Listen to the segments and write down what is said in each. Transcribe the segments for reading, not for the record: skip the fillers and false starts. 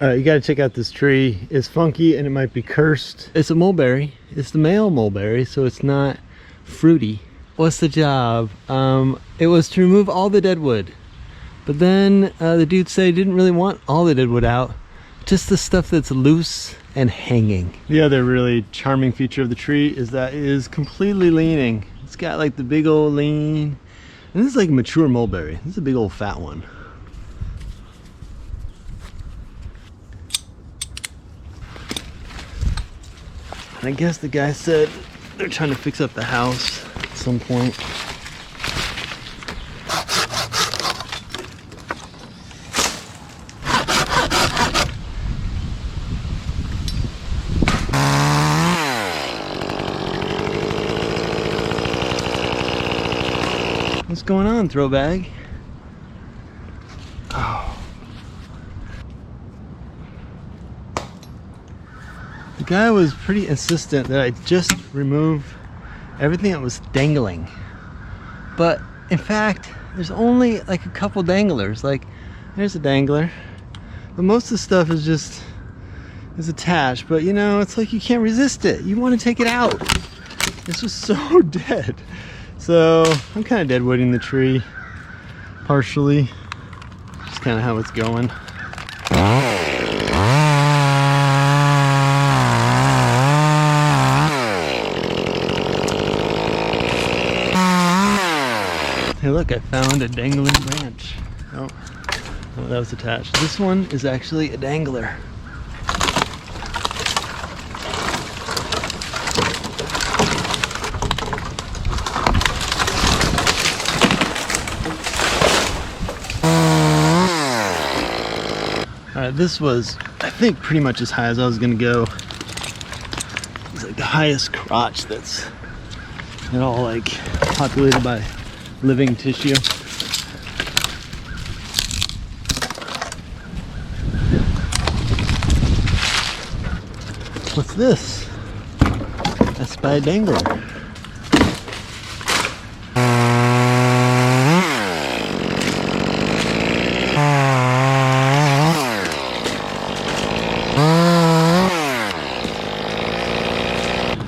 All right, you gotta check out this tree. It's funky and it might be cursed. It's a mulberry. It's the male mulberry, so it's not fruity. What's the job? It was to remove all the dead wood. But then the dude said he didn't really want all the dead wood out, just the stuff that's loose and hanging. The other really charming feature of the tree is that it is completely leaning. It's got like the big old lean. And this is like mature mulberry. This is a big old fat one. And I guess the guy said they're trying to fix up the house at some point. What's going on, throwbag? Oh. The guy was pretty insistent that I just remove everything that was dangling. But in fact, there's only like a couple danglers. Like, there's a dangler. But most of the stuff is attached. But you know, it's like you can't resist it. You want to take it out. It's just so dead. So I'm kind of deadwooding the tree, partially. Just kind of how it's going. Hey look, I found a dangling branch. Oh, that was attached. This one is actually a dangler. Alright, this was, I think, pretty much as high as I was gonna go. It's like the highest crotch that's at all like populated by living tissue. What's this? I spy a dangler.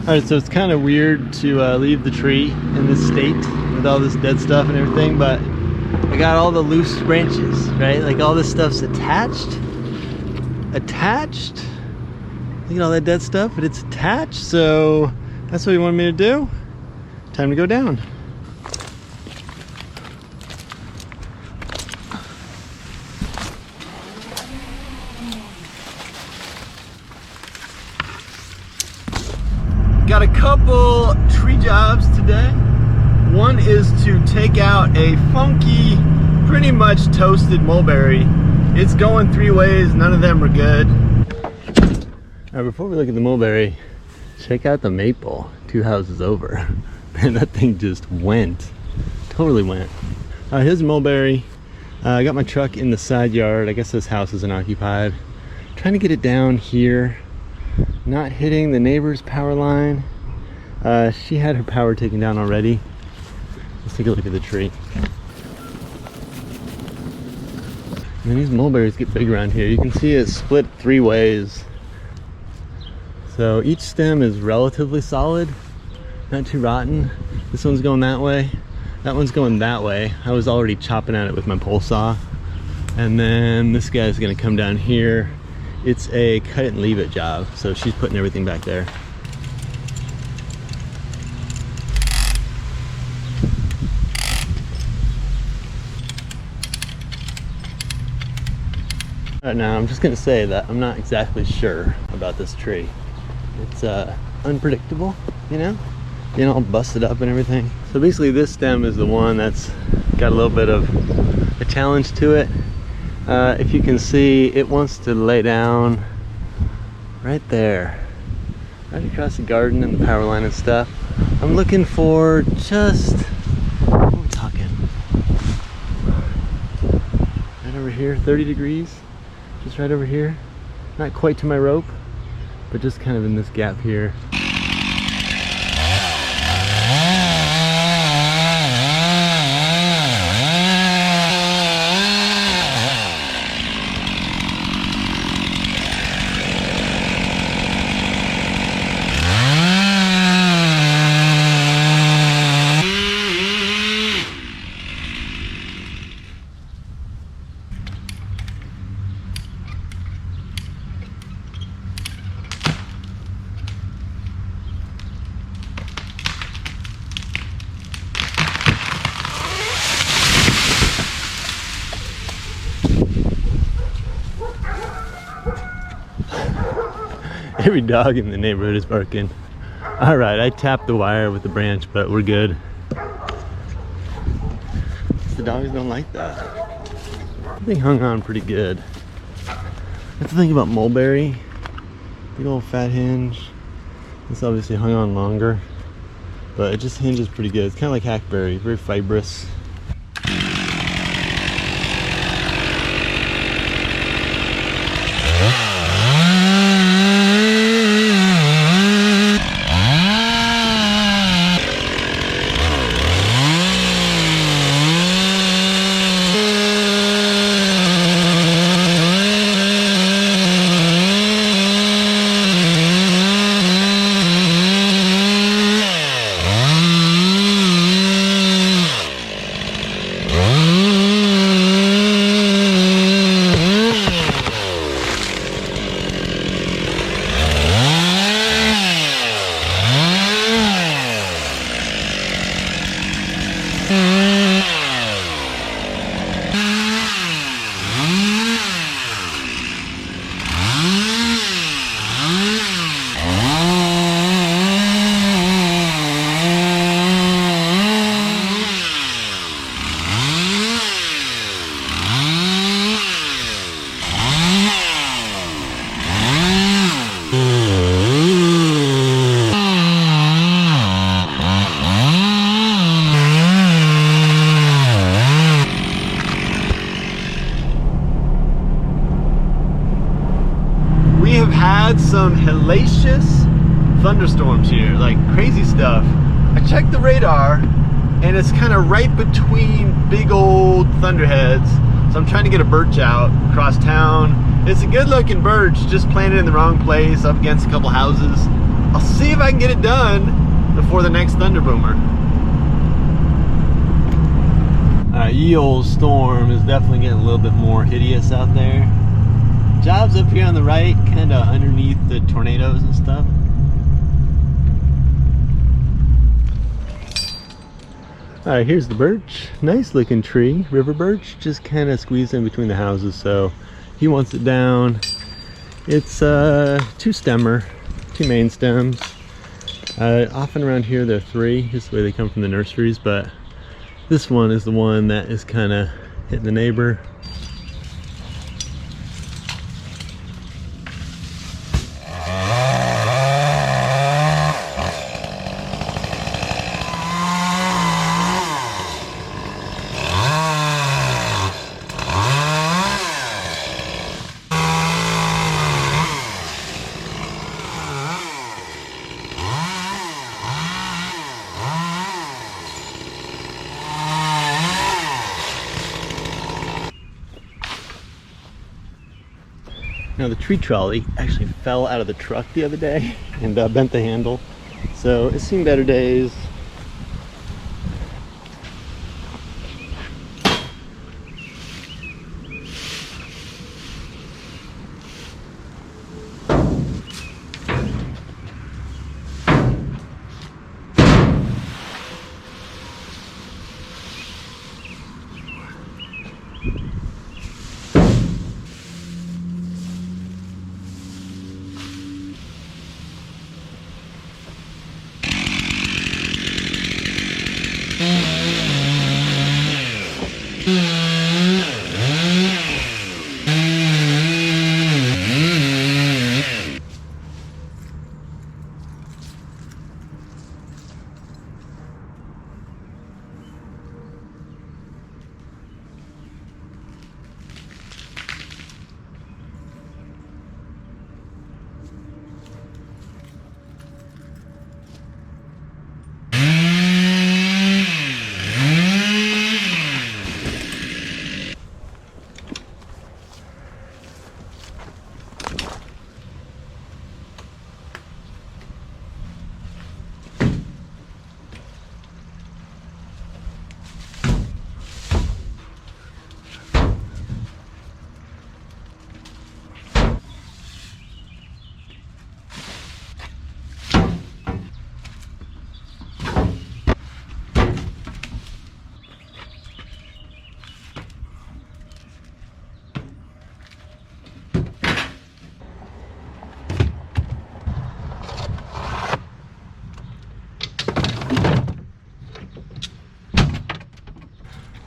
Alright, so it's kind of weird to leave the tree in this state with all this dead stuff and everything, but I got all the loose branches, right? Like all this stuff's attached. Look at all that dead stuff, but it's attached, so that's what he wanted me to do. Time to go down. Got a couple tree jobs today. One is to take out a funky, pretty much toasted mulberry. It's going 3 ways, none of them are good. All right, before we look at the mulberry, check out the maple 2 houses over. Man, that thing just went, totally went. Here's the mulberry. I got my truck in the side yard. I guess this house isn't occupied. Trying to get it down here. Not hitting the neighbor's power line. She had her power taken down already. Let's take a look at the tree. And then these mulberries get big around here. You can see it's split 3 ways. So each stem is relatively solid, not too rotten. This one's going that way. That one's going that way. I was already chopping at it with my pole saw. And then this guy's gonna come down here. It's a cut it and leave it job, so she's putting everything back there. Right now, I'm just gonna say that I'm not exactly sure about this tree. It's unpredictable, you know? Being all busted up and everything. So basically this stem is the one that's got a little bit of a challenge to it. If you can see, it wants to lay down right there, right across the garden and the power line and stuff. I'm looking for just, what are we talking? Right over here, 30 degrees, just right over here. Not quite to my rope, but just kind of in this gap here. Every dog in the neighborhood is barking. All right, I tapped the wire with the branch, but we're good. The dogs don't like that. They hung on pretty good. That's the thing about mulberry. Big old fat hinge. This obviously hung on longer, but it just hinges pretty good. It's kind of like hackberry, very fibrous. Had some hellacious thunderstorms here, like crazy stuff. I checked the radar and it's kind of right between big old thunderheads, so I'm trying to get a birch out across town. It's a good looking birch, just planted in the wrong place up against a couple houses. I'll see if I can get it done before the next thunder boomer. Alright, ye old storm is definitely getting a little bit more hideous out there. Job's up here on the right, kind of underneath the tornadoes and stuff. Alright, here's the birch. Nice looking tree, river birch, just kind of squeezed in between the houses, so he wants it down. It's two stemmer, two main stems. Often around here there are three, just the way they come from the nurseries, but this one is the one that is kind of hitting the neighbor. Now the tree trolley actually fell out of the truck the other day and bent the handle, so it's seen better days.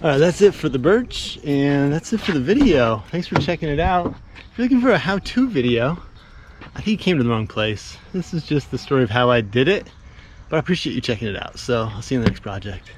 Alright, that's it for the birch, and that's it for the video. Thanks for checking it out. If you're looking for a how-to video, I think you came to the wrong place. This is just the story of how I did it, but I appreciate you checking it out. So I'll see you in the next project.